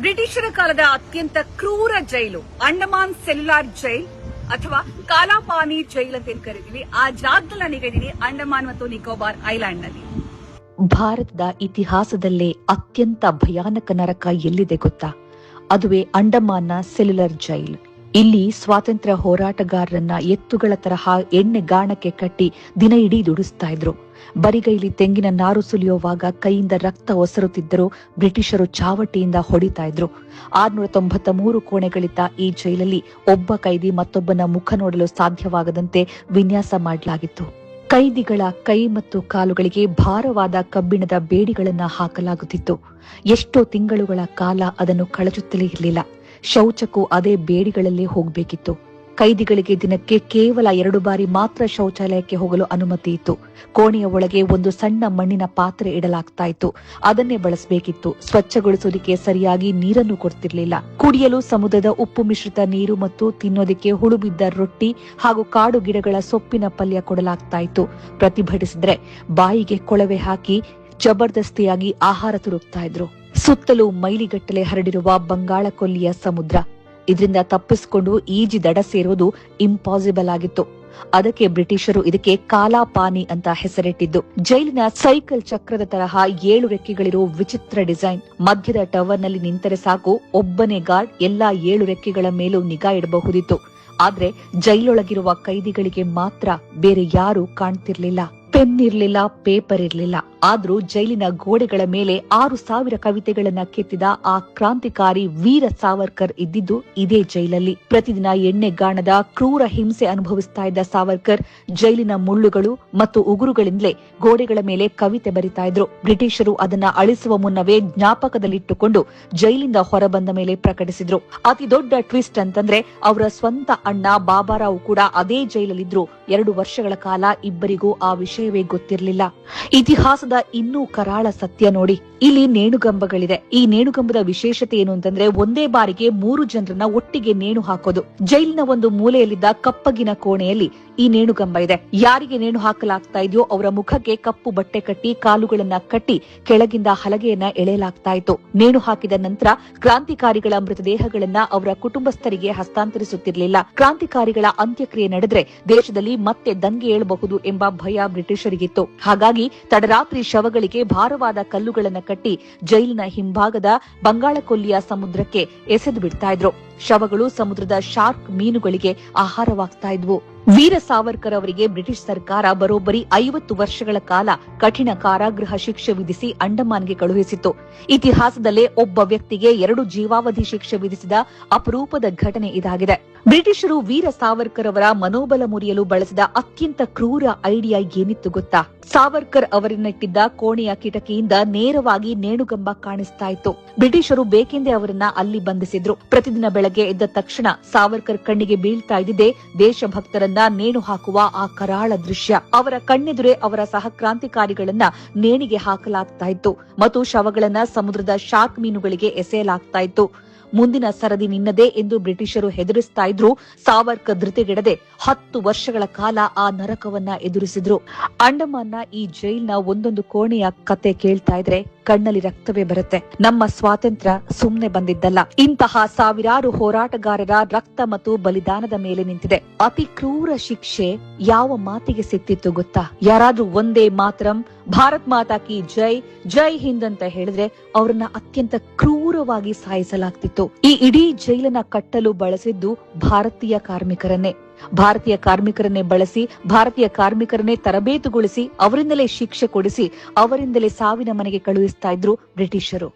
ಬ್ರಿಟಿಷರ ಕಾಲದ ಅತ್ಯಂತ ಕ್ರೂರ ಜೈಲು ಅಂಡಮಾನ್ ಸೆಲ್ಯುಲಾರ್ ಜೈಲ್ ಅಥವಾ ಕಾಲಾಪಾನಿ ಜೈಲ್ ಅಂತ ಏನ್ ಕರಿತೀವಿ. ಆ ಜಾಗದಲ್ಲಿ ನಾನೀಗಿದ್ದೀನಿ ಅಂಡಮಾನ್ ಮತ್ತು ನಿಕೋಬಾರ್ ಐಲ್ಯಾಂಡ್ ನಲ್ಲಿ. ಭಾರತದ ಇತಿಹಾಸದಲ್ಲೇ ಅತ್ಯಂತ ಭಯಾನಕ ನರಕ ಎಲ್ಲಿದೆ ಗೊತ್ತಾ? ಅದುವೇ ಅಂಡಮಾನ್ನ ಸೆಲ್ಯುಲರ್ ಜೈಲ್. ಇಲ್ಲಿ ಸ್ವಾತಂತ್ರ್ಯ ಹೋರಾಟಗಾರರನ್ನ ಎತ್ತುಗಳ ತರಹ ಎಣ್ಣೆಗಾಣಕ್ಕೆ ಕಟ್ಟಿ ದಿನ ಇಡೀ ದುಡಿಸ್ತಾ ಇದ್ರು. ಬರಿಗೈಲಿ ತೆಂಗಿನ ನಾರು ಸುಲಿಯುವಾಗ ಕೈಯಿಂದ ರಕ್ತ ಒಸರುತ್ತಿದ್ದರೂ ಬ್ರಿಟಿಷರು ಚಾವಟಿಯಿಂದ ಹೊಡಿತಾ ಇದ್ರು. 693 ಕೋಣೆಗಳಿದ್ದ ಈ ಜೈಲಲ್ಲಿ ಒಬ್ಬ ಕೈದಿ ಮತ್ತೊಬ್ಬನ ಮುಖ ನೋಡಲು ಸಾಧ್ಯವಾಗದಂತೆ ವಿನ್ಯಾಸ ಮಾಡಲಾಗಿತ್ತು. ಕೈದಿಗಳ ಕೈ ಮತ್ತು ಕಾಲುಗಳಿಗೆ ಭಾರವಾದ ಕಬ್ಬಿಣದ ಬೇಡಿಗಳನ್ನ ಹಾಕಲಾಗುತ್ತಿತ್ತು. ಎಷ್ಟೋ ತಿಂಗಳುಗಳ ಕಾಲ ಅದನ್ನು ಕಳಚುತ್ತಲೇ ಇರಲಿಲ್ಲ. ಶೌಚಕ್ಕೂ ಅದೇ ಬೇಡಿಗಳಲ್ಲೇ ಹೋಗಬೇಕಿತ್ತು. ಕೈದಿಗಳಿಗೆ ದಿನಕ್ಕೆ ಕೇವಲ 2 ಬಾರಿ ಮಾತ್ರ ಶೌಚಾಲಯಕ್ಕೆ ಹೋಗಲು ಅನುಮತಿ ಇತ್ತು. ಕೋಣೆಯ ಒಳಗೆ ಒಂದು ಸಣ್ಣ ಮಣ್ಣಿನ ಪಾತ್ರೆ ಇಡಲಾಗ್ತಾ ಇತ್ತು. ಅದನ್ನೇ ಬಳಸಬೇಕಿತ್ತು. ಸ್ವಚ್ಛಗೊಳಿಸೋದಕ್ಕೆ ಸರಿಯಾಗಿ ನೀರನ್ನು ಕೊಡ್ತಿರ್ಲಿಲ್ಲ. ಕುಡಿಯಲು ಸಮುದ್ರದ ಉಪ್ಪು ಮಿಶ್ರಿತ ನೀರು ಮತ್ತು ತಿನ್ನೋದಕ್ಕೆ ಹುಳುಬಿದ್ದ ರೊಟ್ಟಿ ಹಾಗೂ ಕಾಡು ಗಿಡಗಳ ಸೊಪ್ಪಿನ ಪಲ್ಯ ಕೊಡಲಾಗ್ತಾ ಇತ್ತು. ಪ್ರತಿಭಟಿಸಿದ್ರೆ ಬಾಯಿಗೆ ಕೊಳವೆ ಹಾಕಿ ಜಬರ್ದಸ್ತಿಯಾಗಿ ಆಹಾರ ತುರುಕ್ತಾ ಇದ್ರು. ಸುತ್ತಲೂ ಮೈಲಿಗಟ್ಟಲೆ ಹರಡಿರುವ ಬಂಗಾಳ ಕೊಲ್ಲಿಯ ಸಮುದ್ರ. ಇದರಿಂದ ತಪ್ಪಿಸಿಕೊಂಡು ಈಜಿ ದಡ ಸೇರೋದು ಇಂಪಾಸಿಬಲ್ ಆಗಿತ್ತು. ಅದಕ್ಕೆ ಬ್ರಿಟಿಷರು ಇದಕ್ಕೆ ಕಾಲಾಪಾನಿ ಅಂತ ಹೆಸರಿಟ್ಟಿದ್ದು. ಜೈಲಿನ ಸೈಕಲ್ ಚಕ್ರದ ತರಹ 7 ರೆಕ್ಕೆಗಳಿರೋ ವಿಚಿತ್ರ ಡಿಸೈನ್. ಮಧ್ಯದ ಟವರ್ನಲ್ಲಿ ನಿಂತರೆ ಸಾಕು, ಒಬ್ಬನೇ ಗಾರ್ಡ್ ಎಲ್ಲಾ 7 ರೆಕ್ಕೆಗಳ ಮೇಲೂ ನಿಗಾ ಇಡಬಹುದಿತ್ತು. ಆದ್ರೆ ಜೈಲೊಳಗಿರುವ ಕೈದಿಗಳಿಗೆ ಮಾತ್ರ ಬೇರೆ ಯಾರೂ ಕಾಣ್ತಿರ್ಲಿಲ್ಲ. ಪೆನ್ ಇರ್ಲಿಲ್ಲ, ಪೇಪರ್ ಇರ್ಲಿಲ್ಲ. ಆದ್ರೂ ಜೈಲಿನ ಗೋಡೆಗಳ ಮೇಲೆ 6,000 ಕವಿತೆಗಳನ್ನ ಕೆತ್ತಿದ ಆ ಕ್ರಾಂತಿಕಾರಿ ವೀರ ಸಾವರ್ಕರ್ ಇದ್ದಿದ್ದು ಇದೇ ಜೈಲಲ್ಲಿ. ಪ್ರತಿದಿನ ಎಣ್ಣೆಗಾಣದ ಕ್ರೂರ ಹಿಂಸೆ ಅನುಭವಿಸ್ತಾ ಇದ್ದ ಸಾವರ್ಕರ್ ಜೈಲಿನ ಮುಳ್ಳುಗಳು ಮತ್ತು ಉಗುರುಗಳಿಂದಲೇ ಗೋಡೆಗಳ ಮೇಲೆ ಕವಿತೆ ಬರಿತಾ ಇದ್ರು. ಬ್ರಿಟಿಷರು ಅದನ್ನ ಅಳಿಸುವ ಮುನ್ನವೇ ಜ್ಞಾಪಕದಲ್ಲಿಟ್ಟುಕೊಂಡು ಜೈಲಿಂದ ಹೊರಬಂದ ಮೇಲೆ ಪ್ರಕಟಿಸಿದ್ರು. ಅತಿ ದೊಡ್ಡ ಟ್ವಿಸ್ಟ್ ಅಂತಂದ್ರೆ ಅವರ ಸ್ವಂತ ಅಣ್ಣ ಬಾಬಾರಾವ್ ಕೂಡ ಅದೇ ಜೈಲಲ್ಲಿದ್ರು. 2 ವರ್ಷಗಳ ಕಾಲ ಇಬ್ಬರಿಗೂ ಆ ವಿಷಯವೇ ಗೊತ್ತಿರಲಿಲ್ಲ. ಇತಿಹಾಸದ ಇನ್ನೂ ಕರಾಳ ಸತ್ಯ ನೋಡಿ. ಇಲ್ಲಿ ನೇಣುಗಂಬಗಳಿದೆ. ಈ ನೇಣುಗಂಬದ ವಿಶೇಷತೆ ಏನು ಅಂತಂದ್ರೆ, ಒಂದೇ ಬಾರಿಗೆ 3 ಜನರನ್ನ ಒಟ್ಟಿಗೆ ನೇಣು ಹಾಕೋದು. ಜೈಲಿನ ಒಂದು ಮೂಲೆಯಲ್ಲಿದ್ದ ಕಪ್ಪಗಿನ ಕೋಣೆಯಲ್ಲಿ ಈ ನೇಣುಗಂಬ ಇದೆ. ಯಾರಿಗೆ ನೇಣು ಹಾಕಲಾಗ್ತಾ ಇದೆಯೋ ಅವರ ಮುಖಕ್ಕೆ ಕಪ್ಪು ಬಟ್ಟೆ ಕಟ್ಟಿ ಕಾಲುಗಳನ್ನ ಕಟ್ಟಿ ಕೆಳಗಿಂದ ಹಲಗೆಯನ್ನ ಎಳೆಯಲಾಗ್ತಾ ಇತ್ತು. ನೇಣು ಹಾಕಿದ ನಂತರ ಕ್ರಾಂತಿಕಾರಿಗಳ ಮೃತದೇಹಗಳನ್ನ ಅವರ ಕುಟುಂಬಸ್ಥರಿಗೆ ಹಸ್ತಾಂತರಿಸುತ್ತಿರಲಿಲ್ಲ. ಕ್ರಾಂತಿಕಾರಿಗಳ ಅಂತ್ಯಕ್ರಿಯೆ ನಡೆದ್ರೆ ದೇಶದಲ್ಲಿ ಮತ್ತೆ ದಂಗೆ ಏಳಬಹುದು ಎಂಬ ಭಯ ಬ್ರಿಟಿಷರಿಗಿತ್ತು. ಹಾಗಾಗಿ ತಡರಾತ್ರಿ ಶವಗಳಿಗೆ ಭಾರವಾದ ಕಲ್ಲುಗಳನ್ನ ಕಟ್ಟಿ ಜೈಲಿನ ಹಿಂಭಾಗದ ಬಂಗಾಳಕೊಲ್ಲಿಯ ಸಮುದ್ರಕ್ಕೆ ಎಸೆದು ಬಿಡ್ತಾ ಇದ್ರು. ಶವಗಳು ಸಮುದ್ರದ ಶಾರ್ಕ್ ಮೀನುಗಳಿಗೆ ಆಹಾರವಾಗ್ತಾ ಇದ್ವು. ವೀರ ಸಾವರ್ಕರ್ ಅವರಿಗೆ ಬ್ರಿಟಿಷ್ ಸರ್ಕಾರ ಬರೋಬ್ಬರಿ 50 ವರ್ಷಗಳ ಕಾಲ ಕಠಿಣ ಕಾರಾಗೃಹ ಶಿಕ್ಷೆ ವಿಧಿಸಿ ಅಂಡಮಾನ್ಗೆ ಕಳುಹಿಸಿತ್ತು. ಇತಿಹಾಸದಲ್ಲೇ ಒಬ್ಬ ವ್ಯಕ್ತಿಗೆ 2 ಜೀವಾವಧಿ ಶಿಕ್ಷೆ ವಿಧಿಸಿದ ಅಪರೂಪದ ಘಟನೆ ಇದಾಗಿದೆ. ಬ್ರಿಟಿಷರು ವೀರ ಸಾವರ್ಕರ್ ಅವರ ಮನೋಬಲ ಮುರಿಯಲು ಬಳಸಿದ ಅತ್ಯಂತ ಕ್ರೂರ ಐಡಿಯಾ ಏನಿತ್ತು ಗೊತ್ತಾ? ಸಾವರ್ಕರ್ ಅವರನ್ನಿಟ್ಟಿದ್ದ ಕೋಣೆಯ ಕಿಟಕಿಯಿಂದ ನೇರವಾಗಿ ನೇಣುಗಂಬ ಕಾಣಿಸ್ತಾ ಇತ್ತು. ಬ್ರಿಟಿಷರು ಬೇಕೆಂದೇ ಅವರನ್ನ ಅಲ್ಲಿ ಬಂಧಿಸಿದ್ರು. ಪ್ರತಿದಿನ ಬೆಳಗ್ಗೆ ಎದ್ದ ತಕ್ಷಣ ಸಾವರ್ಕರ್ ಕಣ್ಣಿಗೆ ಬೀಳ್ತಾ ಇದ್ದಿದ್ದೇ ದೇಶಭಕ್ತರನ್ನ ನೇಣು ಹಾಕುವ ಆ ಕರಾಳ ದೃಶ್ಯ. ಅವರ ಕಣ್ಣೆದುರೇ ಅವರ ಸಹ ಕ್ರಾಂತಿಕಾರಿಗಳನ್ನ ನೇಣಿಗೆ ಹಾಕಲಾಗ್ತಾ ಇತ್ತು ಮತ್ತು ಶವಗಳನ್ನ ಸಮುದ್ರದ ಶಾರ್ಕ್ ಮೀನುಗಳಿಗೆ ಎಸೆಯಲಾಗ್ತಾ ಇತ್ತು. ಮುಂದಿನ ಸರದಿ ನಿನ್ನದೇ ಎಂದು ಬ್ರಿಟಿಷರು ಹೆದರಿಸ್ತಾ ಇದ್ರು. ಸಾವರ್ಕರ್ ಧೃತಿಗೆಡದೆ 10 ವರ್ಷಗಳ ಕಾಲ ಆ ನರಕವನ್ನ ಎದುರಿಸಿದ್ರು. ಅಂಡಮಾನ್ನ ಈ ಜೈಲ್ನ ಒಂದೊಂದು ಕೋಣೆಯ ಕತೆ ಕೇಳ್ತಾ ಇದ್ರೆ ಕಣ್ಣಲ್ಲಿ ರಕ್ತವೇ ಬರುತ್ತೆ. ನಮ್ಮ ಸ್ವಾತಂತ್ರ್ಯ ಸುಮ್ನೆ ಬಂದಿದ್ದಲ್ಲ. ಇಂತಹ ಸಾವಿರಾರು ಹೋರಾಟಗಾರರ ರಕ್ತ ಮತ್ತು ಬಲಿದಾನದ ಮೇಲೆ ನಿಂತಿದೆ. ಅತಿ ಕ್ರೂರ ಶಿಕ್ಷೆ ಯಾವ ಮಾತಿಗೆ ಸಿಕ್ತಿತ್ತು ಗೊತ್ತಾ? ಯಾರಾದ್ರೂ ಒಂದೇ ಮಾತರಂ, ಭಾರತ್ ಮಾತಾ ಕಿ ಜೈ, ಜೈ ಹಿಂದ್ ಅಂತ ಹೇಳಿದ್ರೆ ಅವರನ್ನ ಅತ್ಯಂತ ಕ್ರೂರವಾಗಿ ಸಾಯಿಸಲಾಗ್ತಿತ್ತು. ಈ ಇಡೀ ಜೈಲನ್ನ ಕಟ್ಟಲು ಬಳಸಿದ್ದು ಭಾರತೀಯ ಕಾರ್ಮಿಕರನ್ನೇ ಬಳಸಿ, ಭಾರತೀಯ ಕಾರ್ಮಿಕರನ್ನೇ ತರಬೇತುಗೊಳಿಸಿ, ಅವರಿಂದಲೇ ಶಿಕ್ಷೆ ಕೊಡಿಸಿ, ಅವರಿಂದಲೇ ಸಾವಿನ ಮನೆಗೆ ಕಳುಹಿಸ್ತಾ ಇದ್ರು ಬ್ರಿಟಿಷರು.